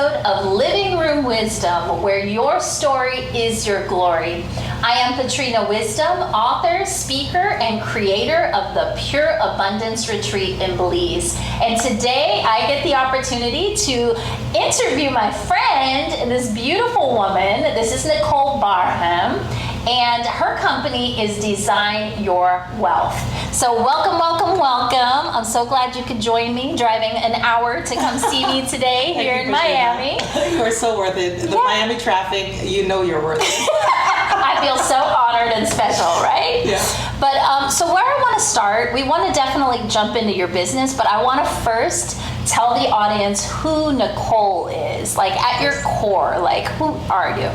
episode of Living Room Wisdom, where your story is your glory. I am Patrina Wisdom, author, speaker, and creator of the Pure Abundance Retreat in Belize. And today I get the opportunity to interview my friend, this beautiful woman. This is Nicole Barham, and her company is Design Your Wealth. So welcome, welcome, welcome. I'm so glad you could join me, driving an hour to come see me today here in Miami. You're so worth it. The Miami traffic, you know you're worth it. I feel so honored and special, right? Yeah. But so where I want to start, we want to definitely jump into your business, but I want to first tell the audience who Nicole is. Like at your core, like who are you?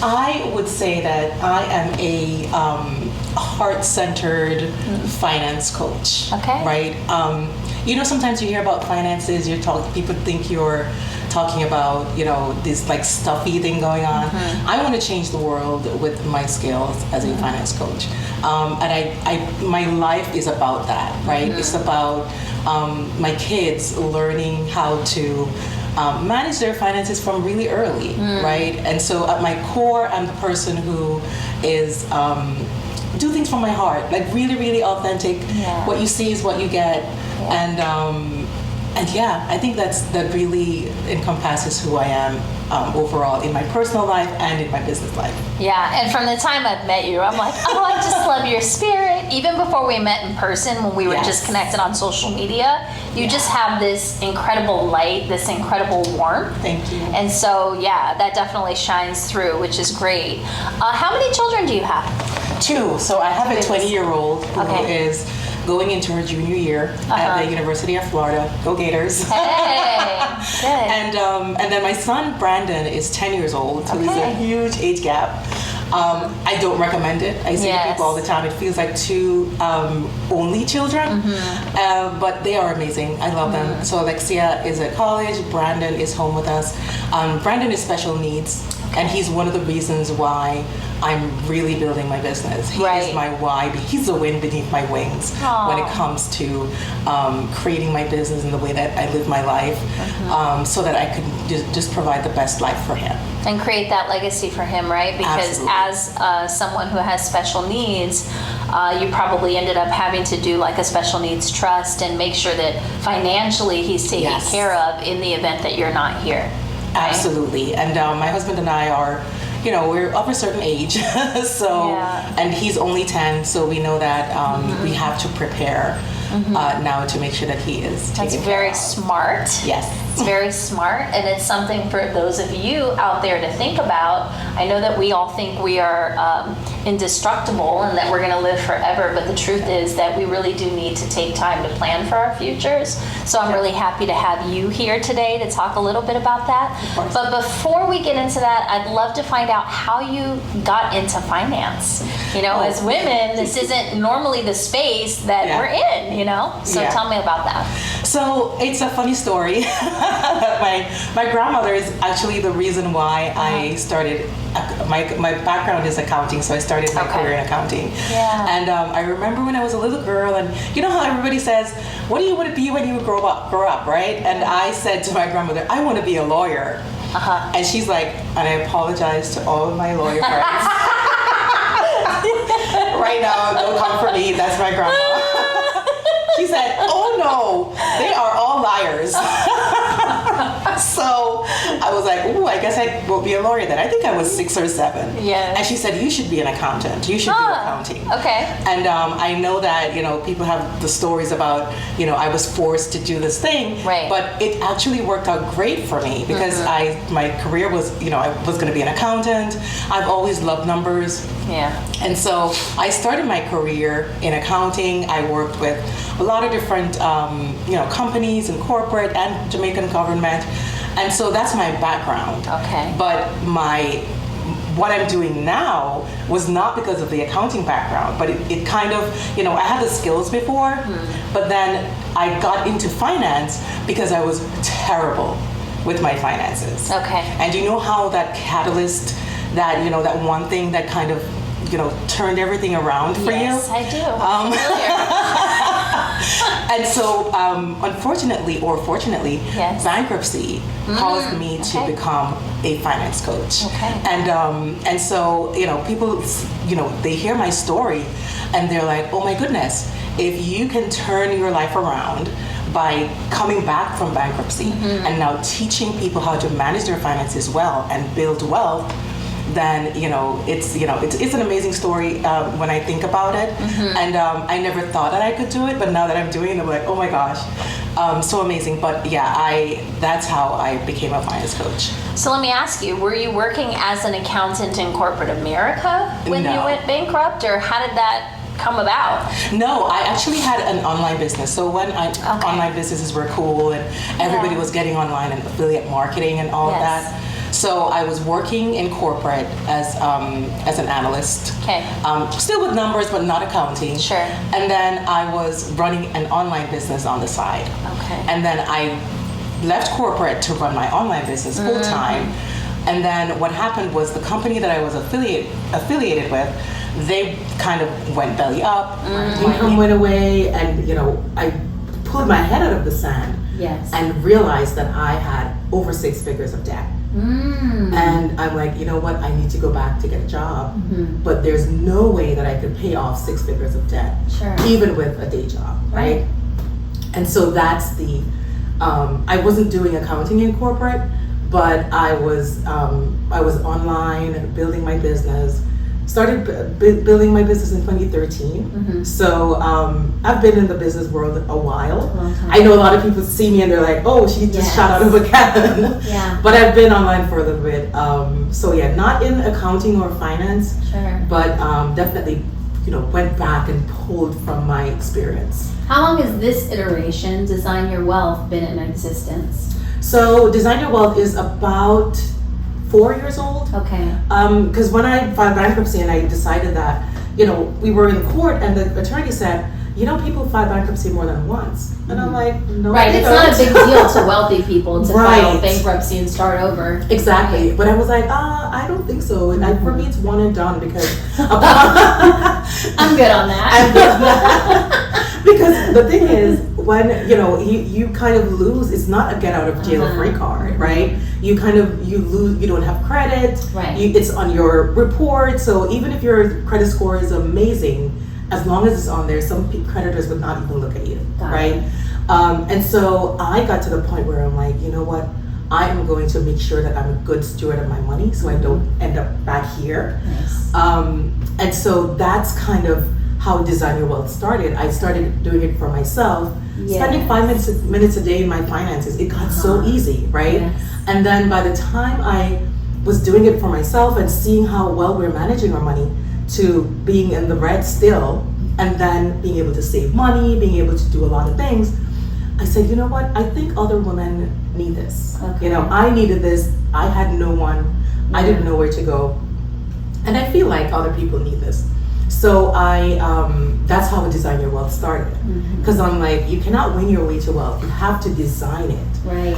I would say that I am a heart-centered finance coach. Okay. Right? You know, sometimes you hear about finances, people think you're talking about, you know, this like stuffy thing going on. I want to change the world with my skills as a finance coach. And my life is about that, right? It's about my kids learning how to manage their finances from really early, right? And so at my core, I'm the person who is do things from my heart, like really, really authentic. Yeah. What you see is what you get, and yeah, I think that really encompasses who I am overall in my personal life and in my business life. Yeah, and from the time I've met you, I'm like, oh, I just love your spirit. Even before we met in person, when we were just connected on social media, you just have this incredible light, this incredible warmth. Thank you. And so, yeah, that definitely shines through, which is great. How many children do you have? 2. So I have a 20-year-old who is going into her junior year at the University of Florida. Go Gators. Hey, good. And then my son Brandon is 10 years old, so there's a huge age gap. I don't recommend it. I say to people all the time, it feels like 2 only children, but they are amazing. I love them. So Alexia is at college, Brandon is home with us. Brandon is special needs, and he's one of the reasons why I'm really building my business. He is my why. He's the wind beneath my wings when it comes to creating my business and the way that I live my life, so that I could just provide the best life for him. And create that legacy for him, right? Because as someone who has special needs, you probably ended up having to do like a special needs trust and make sure that financially he's taken care of in the event that you're not here. Right? Absolutely. And my husband and I are, you know, we're of a certain age, so, and he's only 10, so we know that we have to prepare now to make sure that he is taken care of. That's very smart. Yes. It's very smart, and it's something for those of you out there to think about. I know that we all think we are indestructible and that we're going to live forever, but the truth is that we really do need to take time to plan for our futures. So I'm really happy to have you here today to talk a little bit about that. But before we get into that, I'd love to find out how you got into finance. You know, as women, this isn't normally the space that we're in, you know? So tell me about that. So it's a funny story. My grandmother is actually the reason why I started. My background is accounting, so I started my career in accounting. Yeah. And I remember when I was a little girl, and you know how everybody says, "What do you want to be when you grow up?" Right? And I said to my grandmother, "I want to be a lawyer." And she's like, and I apologize to all of my lawyer friends. Right now, don't come for me. That's my grandma. She said, "Oh no, they are all liars." So I was like, "Ooh, I guess I will be a lawyer then." I think I was 6 or 7. Yeah. And she said, "You should be an accountant. You should do accounting." Okay. And I know that, you know, people have the stories about, you know, I was forced to do this thing. Right. But it actually worked out great for me because my career was, you know, I was going to be an accountant. I've always loved numbers. Yeah. And so I started my career in accounting. I worked with a lot of different, you know, companies and corporate and Jamaican government. And so that's my background. Okay. But what I'm doing now was not because of the accounting background, but it kind of, you know, I had the skills before, but then I got into finance because I was terrible with my finances. Okay. And you know how that catalyst, that, you know, that one thing that kind of, you know, turned everything around for you? Yes, I do. I'm familiar. And so, unfortunately or fortunately, Yes. bankruptcy caused me to become a finance coach. And so, people, they hear my story and they're like, oh my goodness, if you can turn your life around by coming back from bankruptcy and now teaching people how to manage their finances well and build wealth, then it's an amazing story when I think about it. And I never thought that I could do it, but now that I'm doing it, I'm like, oh my gosh, so amazing. But yeah, that's how I became a finance coach. So let me ask you, were you working as an accountant in corporate America when you went bankrupt, or how did that come about? No, I actually had an online business. So when online businesses were cool and everybody was getting online and affiliate marketing and all of that. So I was working in corporate as an analyst. Still with numbers, but not accounting. And then I was running an online business on the side. And then I left corporate to run my online business full time. And then what happened was the company that I was affiliated with, they kind of went belly up. Income went away, and I pulled my head out of the sand and realized that I had over 6 figures of debt. And I'm like, you know what, I need to go back to get a job, but there's no way that I could pay off 6 figures of debt, even with a day job, right? And so that's I wasn't doing accounting in corporate, but I was online and building my business. Started building my business in 2013. So I've been in the business world a while. I know a lot of people see me and they're like, oh, she just shot out of a cannon. But I've been online for a little bit. So yeah, not in accounting or finance, but definitely went back and pulled from my experience. How long has this iteration, Design Your Wealth, been in existence? So Design Your Wealth is about 4 years old. Because when I filed bankruptcy and I decided that, we were in court and the attorney said, people file bankruptcy more than once. And I'm like, no. It's not a big deal to wealthy people to file bankruptcy and start over. Exactly. But I was like, I don't think so. And for me, it's one and done because I'm good on that. Because the thing is, when you kind of lose, it's not a get out of jail free card, right? You lose, you don't have credit, it's on your report. So even if your credit score is amazing, as long as it's on there, some creditors would not even look at you, right? And so I got to the point where I'm like, you know what, I am going to make sure that I'm a good steward of my money so I don't end up back here. And so that's kind of how Design Your Wealth started. I started doing it for myself, spending 5 minutes a day in my finances. It got so easy, right? And then by the time I was doing it for myself and seeing how well we're managing our money to being in the red still, and then being able to save money, being able to do a lot of things, I said, you know what, I think other women need this. I needed this. I had no one. I didn't know where to go. And I feel like other people need this. So that's how Design Your Wealth started. Because I'm like, you cannot win your way to wealth. You have to design it.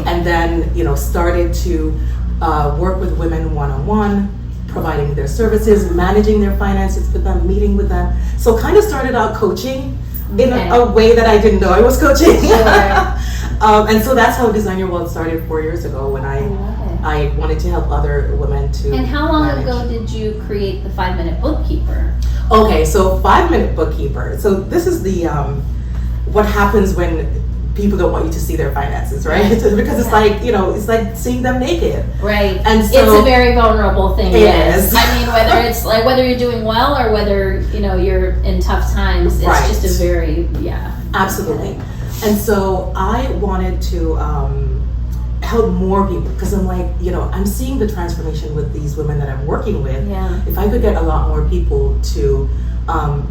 And then, started to work with women one-on-one, providing their services, managing their finances with them, meeting with them. So kind of started out coaching in a way that I didn't know I was coaching. And so that's how Design Your Wealth started 4 years ago when I wanted to help other women to And how long ago did you create the 5-Minute Bookkeeper? Okay, so 5-Minute Bookkeeper. So this is the what happens when people don't want you to see their finances, right? Because it's like, it's like seeing them naked. And so it's a very vulnerable thing. It is. I mean, whether you're doing well or whether, you're in tough times, it's just a very, Absolutely. And so I wanted to help more people because I'm like, I'm seeing the transformation with these women that I'm working with. If I could get a lot more people to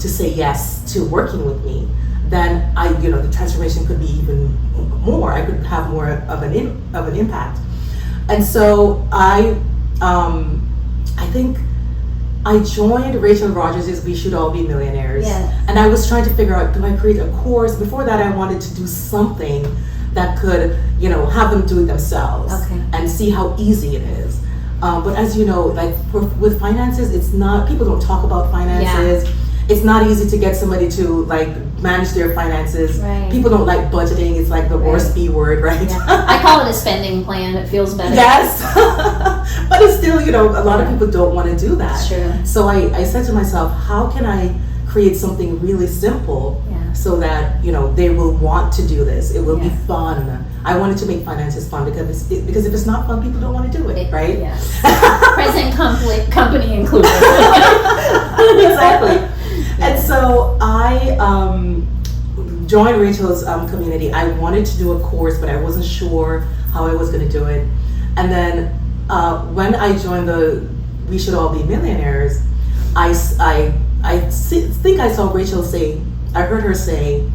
say yes to working with me, then the transformation could be even more. I could have more of an impact. And so I think I joined Rachel Rogers' We Should All Be Millionaires. And I was trying to figure out, do I create a course? Before that, I wanted to do something that could, have them do it themselves and see how easy it is. But as you know, like with finances, it's not, people don't talk about finances. It's not easy to get somebody to like manage their finances. Right. People don't like budgeting. It's like the worst B word, right? Yeah. I call it a spending plan. It feels better. Yes. But it's still, you know, a lot of people don't want to do that. That's true. So I said to myself, how can I create something really simple so that, you know, they will want to do this? It will be fun. I wanted to make finances fun because if it's not fun, people don't want to do it, right? Yes. Present company included. Exactly. And so I joined Rachel's community. I wanted to do a course, but I wasn't sure how I was going to do it. And then when I joined the We Should All Be Millionaires, I think I saw Rachel say, I heard her say,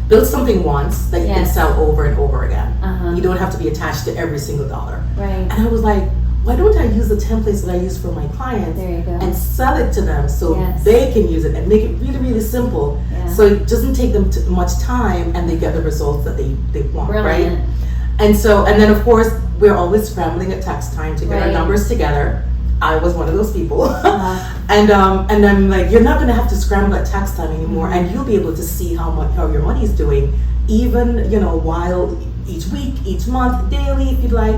build something once that you can sell over and over again. You don't have to be attached to every single dollar. Right. And I was like, why don't I use the templates that I use for my clients and sell it to them so they can use it and make it really, really simple so it doesn't take them much time and they get the results that they want, right? And then of course, we're always scrambling at tax time to get our numbers together. I was one of those people. And I'm like, you're not going to have to scramble at tax time anymore, and you'll be able to see how your money is doing, even, you know, while each week, each month, daily, if you'd like.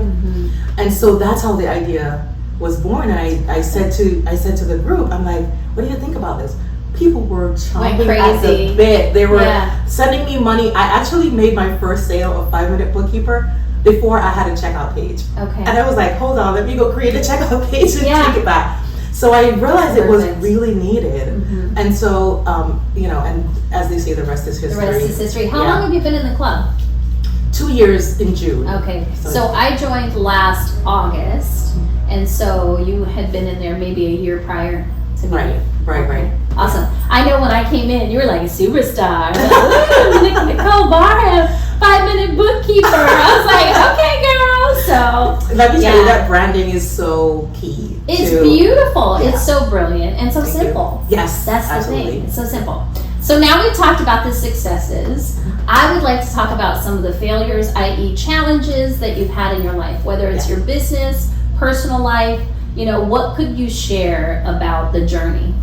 And so that's how the idea was born. And I said to the group, I'm like, what do you think about this? People were chomping at the bit. They were sending me money. I actually made my first sale of 5-minute bookkeeper before I had a checkout page. Okay. And I was like, hold on, let me go create a checkout page and take it back. So I realized it was really needed. And so, you know, and as they say, the rest is history. The rest is history. How long have you been in the club? 2 years in June. Okay. So I joined last August, and so you had been in there maybe a year prior to me. Right. Awesome. I know when I came in, you were like a superstar. Like, Nicole Barham, 5-minute bookkeeper. I was like, okay, girl. So let me tell you, that branding is so key. It's beautiful. It's so brilliant and so simple. Yes, that's the thing. It's so simple. So now we've talked about the successes. I would like to talk about some of the failures, i.e. challenges that you've had in your life, whether it's your business, personal life. You know, what could you share about the journey?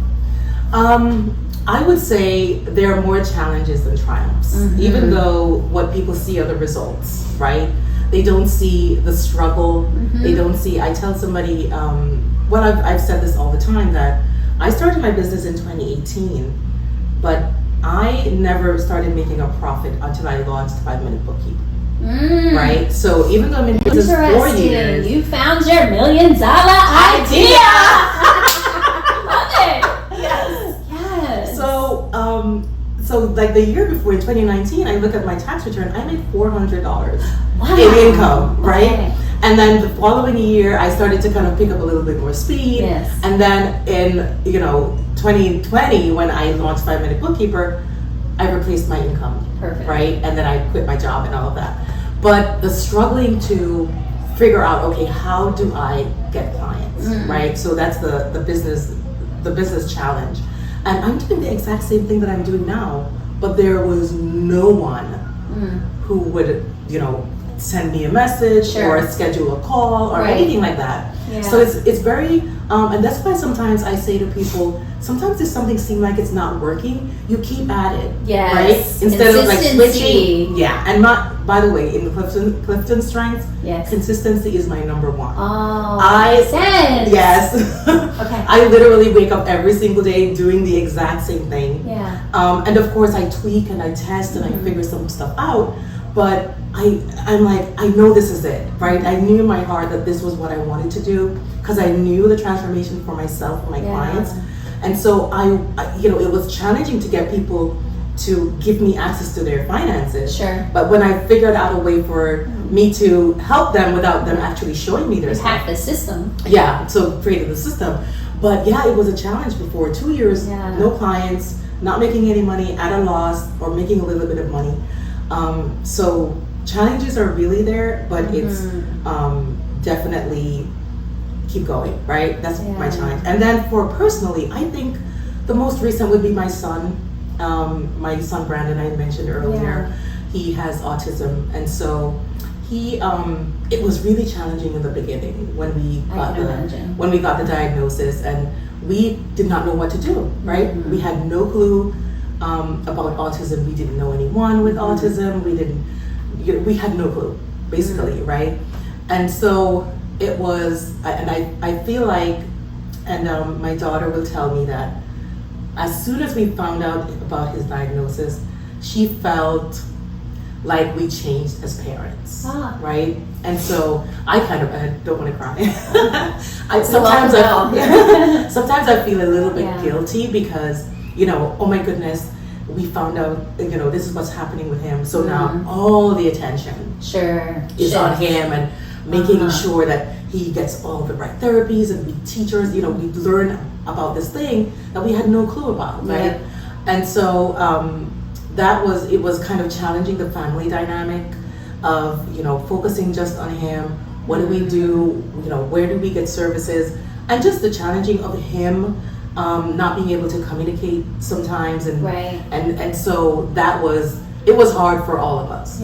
I would say there are more challenges than triumphs, even though what people see are the results, right? They don't see the struggle. They don't see, I tell somebody, well, I've said this all the time, that I started my business in 2018, but I never started making a profit until I launched 5-minute bookkeeping. Right? So even though I'm in business 4 years, you found your $1 million idea. Love it. Yes. So like the year before, in 2019, I look at my tax return, I made $400 in income, right? Okay. And then the following year, I started to kind of pick up a little bit more speed. Yes. And then in, you know, 2020, when I launched 5-minute bookkeeper, I replaced my income. Perfect. Right? And then I quit my job and all of that. But the struggling to figure out, okay, how do I get clients, right? So that's the business challenge. And I'm doing the exact same thing that I'm doing now, but there was no one who would, you know, send me a message or schedule a call or anything like that. Yeah. So it's very, and that's why sometimes I say to people, sometimes if something seems like it's not working, you keep at it, right? Instead of like switching. Yeah, and not, by the way, in the Clifton strengths, consistency is my number one. Makes sense. Yes. Okay. I literally wake up every single day doing the exact same thing. Yeah. And of course I tweak and I test and I figure some stuff out, but I'm like, I know this is it, right? I knew in my heart that this was what I wanted to do because I knew the transformation for myself and my clients. And so I, you know, it was challenging to get people to give me access to their finances. Sure. But when I figured out a way for me to help them without them actually showing me their stuff. Hack the system. Yeah, so created the system. But yeah, it was a challenge before. 2 years, no clients, not making any money, at a loss, or making a little bit of money. So challenges are really there, but it's definitely keep going, right? That's my challenge. And then for personally, I think the most recent would be my son. My son Brandon, I mentioned earlier, he has autism, and so he it was really challenging in the beginning when we got the diagnosis, and we did not know what to do, right? Mm-hmm. We had no clue about autism. We didn't know anyone with autism. We had no clue, basically, right? And so it was, and I feel like, and my daughter will tell me that as soon as we found out about his diagnosis, she felt like we changed as parents, right? And so I don't want to cry. Sometimes I feel a little bit guilty because, oh my goodness, we found out, this is what's happening with him. So now all the attention is on him, and making sure that he gets all the right therapies, and we teachers, we learn about this thing that we had no clue about, right? And so it was kind of challenging the family dynamic of, focusing just on him. What do we do? Where do we get services? And just the challenging of him not being able to communicate sometimes, and so it was hard for all of us.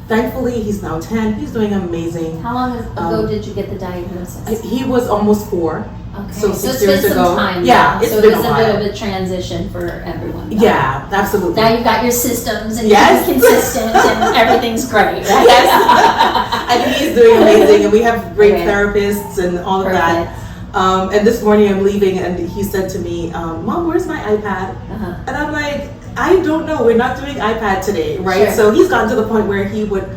Thankfully, he's now 10. He's doing amazing. How long ago did you get the diagnosis? He was almost 4. Okay. So it's 6 years been ago. Some time yeah, so it was a bit of a transition for everyone. Yeah, absolutely. Now you've got your systems and you're consistent and everything's great, right? Yes. I think he's doing amazing, and we have great therapists and all of that. And this morning I'm leaving, and he said to me, "Mom, where's my iPad?" And I'm like, I don't know. We're not doing iPad today, right? So he's gotten to the point where he would,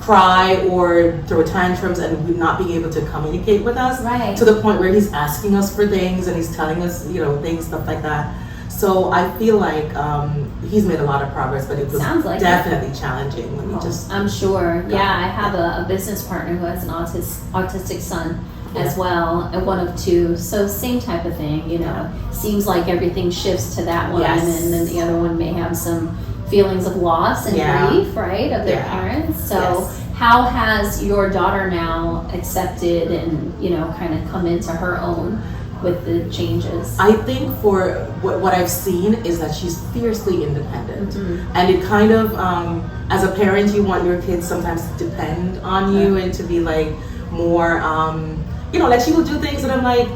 cry or throw tantrums and not being able to communicate with us, to the point where he's asking us for things and he's telling us, things, stuff like that. So I feel like he's made a lot of progress, but it was definitely challenging when I'm sure. Yeah, I have a business partner who has an autistic son as well, and one of 2. So same type of thing, seems like everything shifts to that one, and then the other one may have some feelings of loss and grief, right, of their parents. So how has your daughter now accepted and, kind of come into her own with the changes? I think for what I've seen is that she's fiercely independent. And it kind of, as a parent, you want your kids sometimes to depend on you and to be like more, like she will do things and I'm like,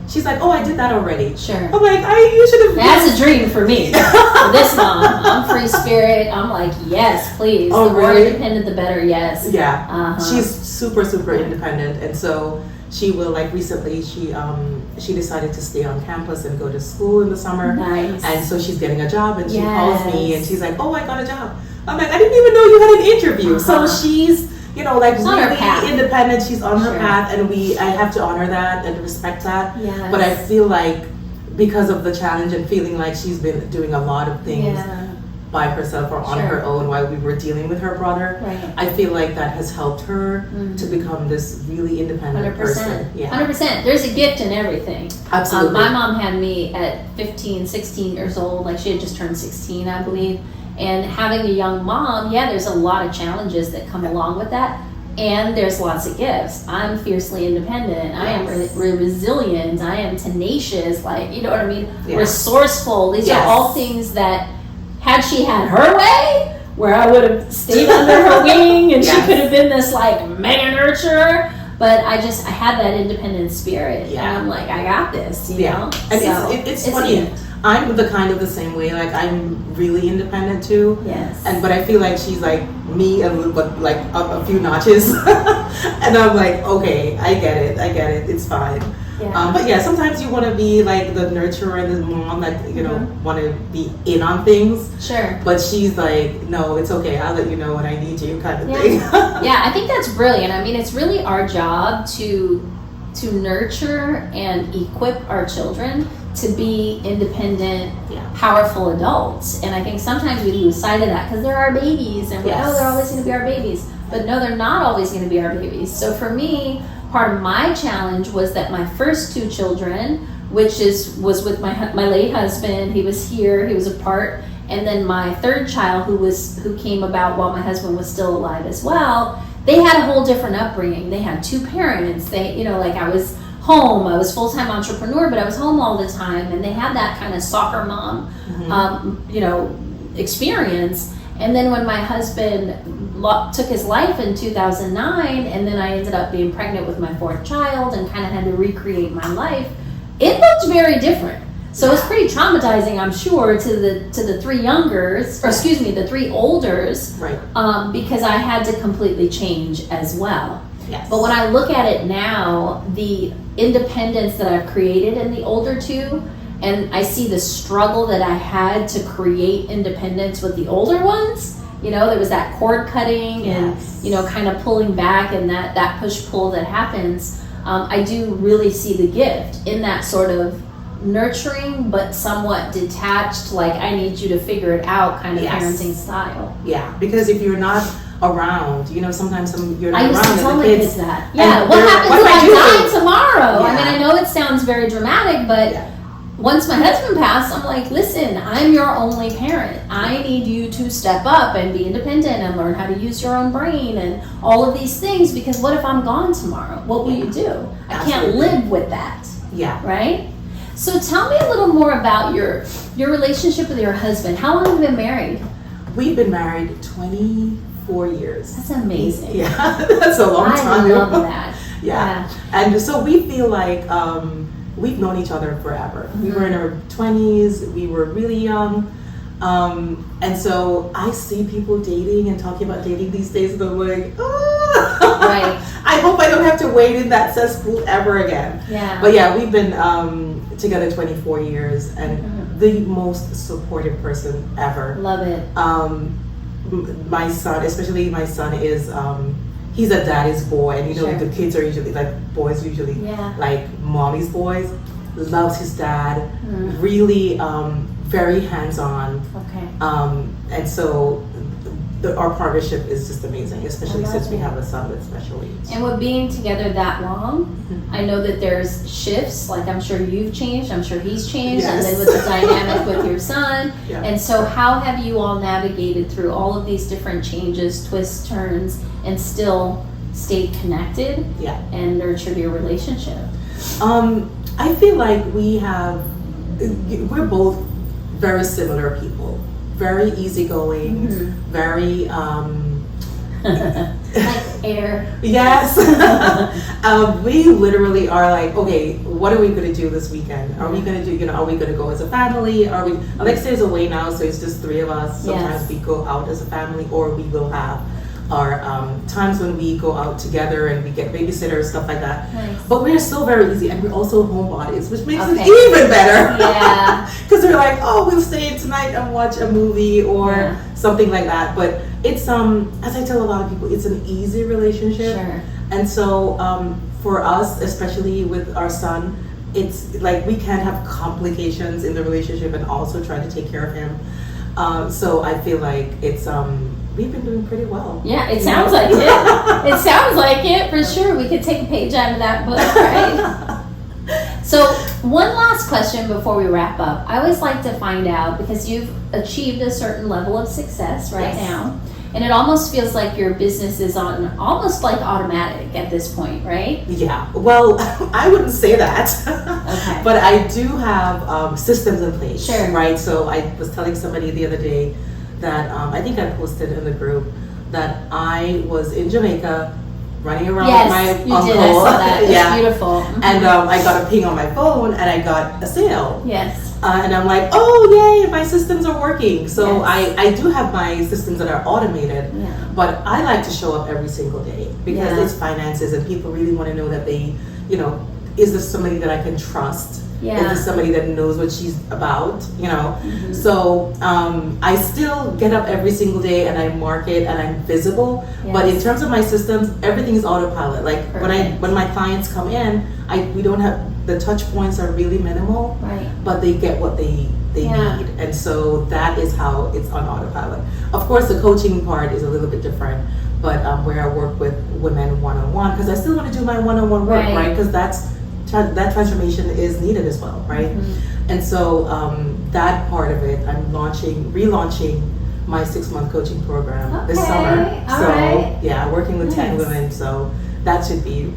she's like, I did that already. Sure. I'm like, you should have. That's a dream for me. For this mom, I'm free spirit. I'm like, yes, please. The more independent, the better. Yes. Yeah. She's super, super independent, and so she will, like, recently she decided to stay on campus and go to school in the summer. Nice. And so she's getting a job, and she calls me and she's like, I got a job. I'm like, I didn't even know you had an interview. So she's really independent. She's on her path, and I have to honor that and respect that. Yes. But I feel like because of the challenge and feeling like she's been doing a lot of things by herself or on her own while we were dealing with her brother, I feel like that has helped her to become this really independent 100%. person. Yeah. 100%. There's a gift in everything. Absolutely. My mom had me at 15, 16 years old. Like, she had just turned 16, I believe. And having a young mom, there's a lot of challenges that come along with that. And there's lots of gifts. I'm fiercely independent. I am resilient. I am tenacious. Like, you know what I mean? Resourceful. These are all things that, had she had her way, where I would have stayed under her wing and she could have been this like mega nurturer. But I had that independent spirit. And I'm like, I got this, you know? And so it's funny. I'm the same way. Like, I'm really independent too. Yes. But I feel like she's like me a little bit, like a few notches. And I'm like, okay, I get it. It's fine. Yeah. But sometimes you want to be like the nurturer and the mom that, want to be in on things. Sure. But she's like, no, it's okay. I'll let you know when I need you, kind of thing. I think that's brilliant. I mean, it's really our job to nurture and equip our children to be independent, powerful adults. And I think sometimes we lose sight of that because they're our babies and we know they're always going to be our babies. But no, they're not always going to be our babies. So for me, part of my challenge was that my first 2 children, which was with my late husband, he was here, he was apart, and then my 3rd child who came about while my husband was still alive as well, they had a whole different upbringing. They had 2 parents. They, I was home. I was full-time entrepreneur, but I was home all the time, and they had that kind of soccer mom, experience. And then when my husband took his life in 2009, and then I ended up being pregnant with my fourth child and kind of had to recreate my life, it looked very different. So it's pretty traumatizing, I'm sure, to the three youngers, or excuse me, the three olders, right? Because I had to completely change as well. Yes. But when I look at it now, the independence that I've created in the older two, and I see the struggle that I had to create independence with the older ones. You know, there was that cord cutting and, you know, kind of pulling back and that push-pull that happens. I do really see the gift in that sort of nurturing but somewhat detached, like I need you to figure it out kind of parenting style. Yeah, because if you're not around, you know, sometimes you're not around. I used to tell my kids that. Yeah, what happens what if I die tomorrow? Yeah. I mean, I know it sounds very dramatic, but once my husband passed, I'm like, listen, I'm your only parent. I need you to step up and be independent and learn how to use your own brain and all of these things, because what if I'm gone tomorrow? What will you do? I can't live with that. Yeah. Right? So tell me a little more about your relationship with your husband. How long have you been married? We've been married 24 years. That's amazing. Yeah, that's a long time. I love that. Yeah. And so we feel like we've known each other forever. Mm-hmm. We were in our 20s. We were really young. And so I see people dating and talking about dating these days, and I'm like, right. I hope I don't have to wade in that cesspool ever again. Yeah. But yeah, we've been together 24 years and the most supportive person ever. Love it. My son, especially my son, is he's a daddy's boy, and you know the kids are usually like boys, usually like mommy's boys. Loves his dad, really very hands-on. Okay. And so our partnership is just amazing, especially since we have a son with special needs. And with being together that long, I know that there's shifts, like I'm sure you've changed, I'm sure he's changed, and then with the dynamic with your son. Yeah. And so how have you all navigated through all of these different changes, twists, turns, and still stayed connected and nurtured your relationship? I feel like we're both very similar people. Very easygoing, very like air. Yes. We literally are like, okay, what are we going to do this weekend? Are we going to do, are we going to go as a family? Alexa is away now, so it's just three of us. Sometimes we go out as a family, or we will have our times when we go out together and we get babysitters, stuff like that. Nice. But we're still very easy, and we're also homebodies, which makes it even better. Yeah. Because they're like, oh, we'll stay in tonight and watch a movie or something like that. But it's as I tell a lot of people, it's an easy relationship. Sure. And so for us, especially with our son, it's like we can't have complications in the relationship and also try to take care of him. So I feel like it's we've been doing pretty well. Yeah, it sounds like it. It sounds like it, for sure. We could take a page out of that book, right? So one last question before we wrap up. I always like to find out, because you've achieved a certain level of success right now, and it almost feels like your business is on almost like automatic at this point, right? Yeah, well, I wouldn't say that. Okay. But I do have systems in place, right? So I was telling somebody the other day that I think I posted in the group that I was in Jamaica running around with my uncle. Did. I saw that. It's beautiful. And I got a ping on my phone and I got a sale. Yes. And I'm like, oh yay, my systems are working. So I do have my systems that are automated, but I like to show up every single day because it's finances and people really want to know that they, is this somebody that I can trust? Is this somebody that knows what she's about? So I still get up every single day and I market and I'm visible. But in terms of my systems, everything is autopilot. Like when my clients come in, we don't have the touch points are really minimal, but they get what they need, and so that is how it's on autopilot. Of course, the coaching part is a little bit different, but where I work with women one-on-one, because I still want to do my one-on-one work, right? Because that transformation is needed as well, right? And so that part of it, I'm relaunching my 6-month coaching program this summer. Working with 10 women. So that should be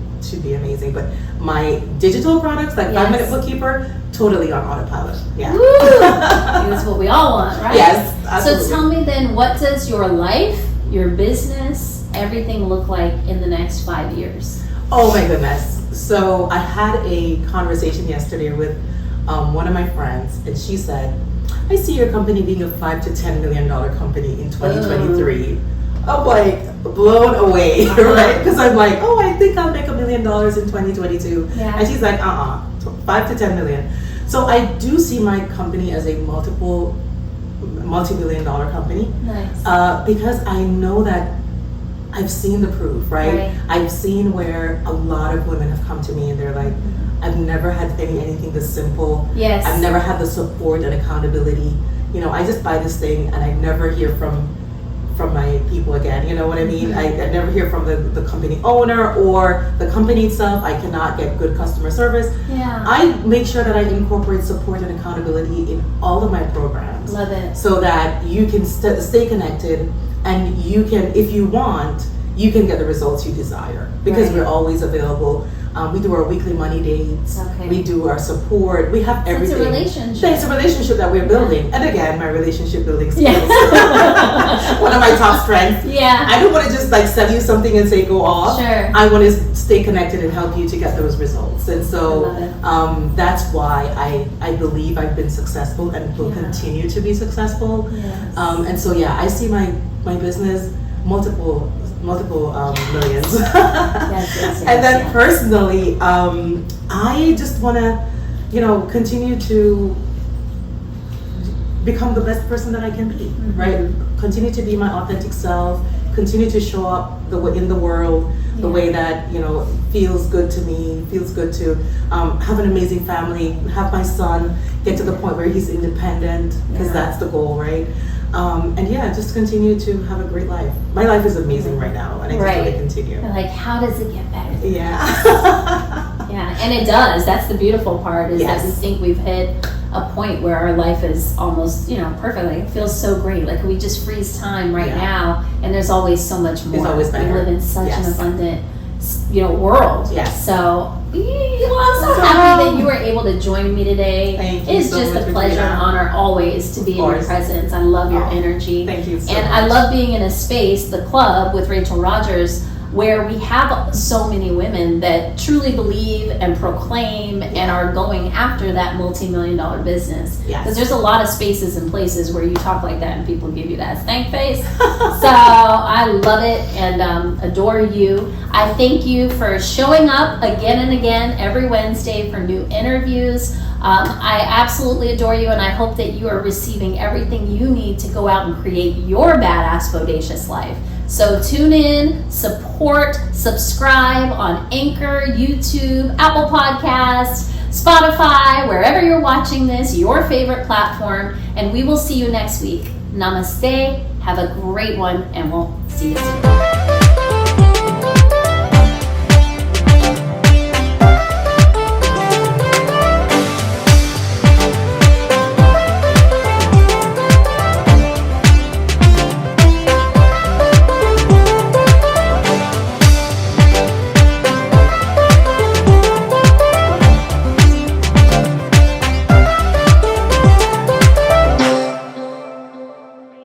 amazing. But my digital products, like 5 Minute Bookkeeper, totally on autopilot. Yeah. That's what we all want, right? Yes, absolutely. So tell me then, what does your life, your business, everything look like in the next 5 years? Oh my goodness. So I had a conversation yesterday with one of my friends, and she said, I see your company being a $5 to $10 million company in 2023. I'm like blown away, right? Because I'm like, oh, I think I'll make $1 million in 2022. Yeah. And she's like, 5 to 10 million. So I do see my company as a multi-million dollar company. Nice. Because I know that I've seen the proof, right? I've seen where a lot of women have come to me and they're like, I've never had anything this simple. Yes. I've never had the support and accountability. You know, I just buy this thing and I never hear from my people again. You know what I mean? I never hear from the company owner or the company itself. I cannot get good customer service. Yeah. I make sure that I incorporate support and accountability in all of my programs. Love it. So that you can stay connected, and you can, if you want, you can get the results you desire, because we're always available. We do our weekly money dates. Okay. We do our support. We have everything. It's a relationship. It's a relationship that we're building. And again, my relationship building skills. Yeah. One of my top strengths. Yeah. I don't want to just like sell you something and say go off. Sure. I want to stay connected and help you to get those results. And so that's why I believe I've been successful and will continue to be successful. Yes. And so I see my business multiple millions. Yes, And then personally, I just want to, continue to become the best person that I can be, right? Continue to be my authentic self, continue to show up in the world the way that, feels good to me, feels good to have an amazing family, have my son get to the point where he's independent, because that's the goal, right? Just continue to have a great life. My life is amazing right now, and I just want to continue. And like, how does it get better? Yeah. Yeah, and it does. That's the beautiful part, is that we think we've hit a point where our life is almost, perfect. Like, it feels so great. Like, we just freeze time right now, and there's always so much more. There's always better. We live in such an abundant, world. Yes. So, I'm so happy that you were able to join me today. Thank you. It's so just much a pleasure and honor always to be in your presence. I love your energy. Thank you so And much. I love being in a space, the club with Rachel Rogers, where we have so many women that truly believe and proclaim and are going after that multi-million-dollar business. Because there's a lot of spaces and places where you talk like that and people give you that stank face. So I love it and adore you. I thank you for showing up again and again every Wednesday for new interviews. I absolutely adore you, and I hope that you are receiving everything you need to go out and create your badass, bodacious life. So tune in, support, subscribe on Anchor, YouTube, Apple Podcasts, Spotify, wherever you're watching this, your favorite platform, and we will see you next week. Namaste, have a great one, and we'll see you soon.